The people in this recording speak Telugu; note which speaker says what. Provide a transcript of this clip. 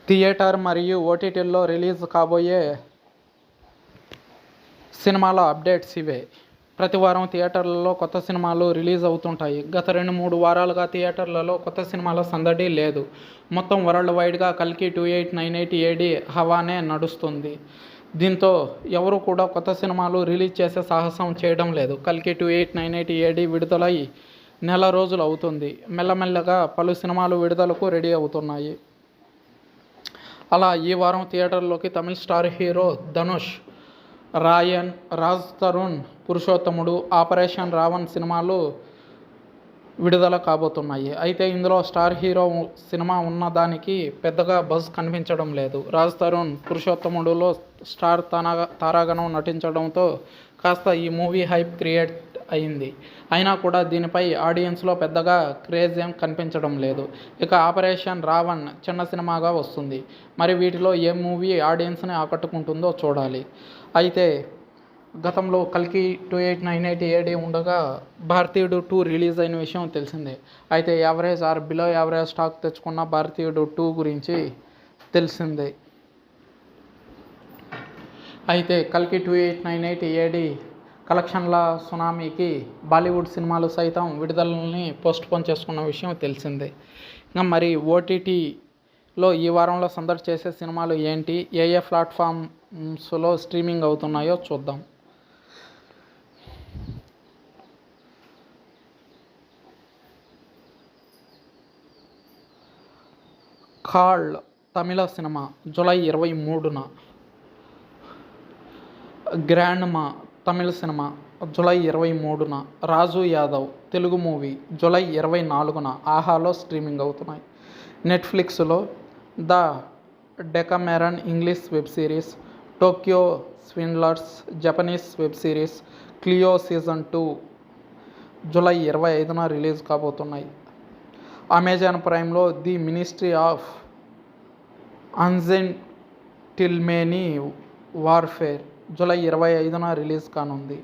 Speaker 1: థియేటర్ మరియు ఓటీటీల్లో రిలీజ్ కాబోయే సినిమాల అప్డేట్స్ ఇవే. ప్రతి వారం థియేటర్లలో కొత్త సినిమాలు రిలీజ్ అవుతుంటాయి. గత 2-3 వారాలుగా థియేటర్లలో కొత్త సినిమాల సందడి లేదు. మొత్తం వరల్డ్ వైడ్గా కల్కి 2898 ఏడీ హవానే నడుస్తుంది. దీంతో ఎవరు కూడా కొత్త సినిమాలు రిలీజ్ చేసే సాహసం చేయడం లేదు. కల్కి 2898 ఏడీ విడుదలై నెల రోజులు అవుతుంది. మెల్లమెల్లగా పలు సినిమాలు విడుదలకు రెడీ అవుతున్నాయి. అలా ఈ వారం థియేటర్లోకి తమిళ స్టార్ హీరో ధనుష్, రాయన్, రాజ్ తరుణ్, పురుషోత్తముడు, ఆపరేషన్ రావణ్ సినిమాలు విడుదల కాబోతున్నాయి. అయితే ఇందులో స్టార్ హీరో సినిమా ఉన్నదానికి పెద్దగా బజ్ కనిపించడం లేదు. రాజ్ తరుణ్ పురుషోత్తముడులో స్టార్ తారాగణం నటించడంతో కాస్త ఈ మూవీ హైప్ క్రియేట్ అయింది. అయినా కూడా దీనిపై ఆడియన్స్లో పెద్దగా క్రేజ్ ఏం కనిపించడం లేదు. ఇక ఆపరేషన్ రావణ్ చిన్న సినిమాగా వస్తుంది. మరి వీటిలో ఏ మూవీ ఆడియన్స్ని ఆకట్టుకుంటుందో చూడాలి. అయితే గతంలో కల్కి 2898 ఏడీ ఉండగా భారతీయుడు 2 రిలీజ్ అయిన విషయం తెలిసిందే. అయితే average are below average talk తెచ్చుకున్న భారతీయుడు 2 గురించి తెలిసిందే. అయితే కల్కి 2898 ఏడీ కలెక్షన్ల సునామీకి బాలీవుడ్ సినిమాలు సైతం విడుదలని పోస్ట్పోన్ చేసుకున్న విషయం తెలిసిందే. ఇంకా మరి ఓటీటీలో ఈ వారంలో సందడి చేసే సినిమాలు ఏంటి, ఏ ప్లాట్ఫామ్స్లో స్ట్రీమింగ్ అవుతున్నాయో చూద్దాం. కాళ్ తమిళ సినిమా జూలై 23న, గ్రాండ్మా తమిళ సినిమా జూలై 23న, రాజు యాదవ్ తెలుగు మూవీ జూలై 24న ఆహాలో స్ట్రీమింగ్ అవుతున్నాయి. నెట్ఫ్లిక్స్లో the Decameron English web series, Tokyo Swindlers Japanese web series Cleo season 2 July 25న రిలీజ్ కాబోతున్నాయి. అమెజాన్ ప్రైమ్లో the ministry of ungentlemanly warfare July 25న రిలీజ్ కానుంది.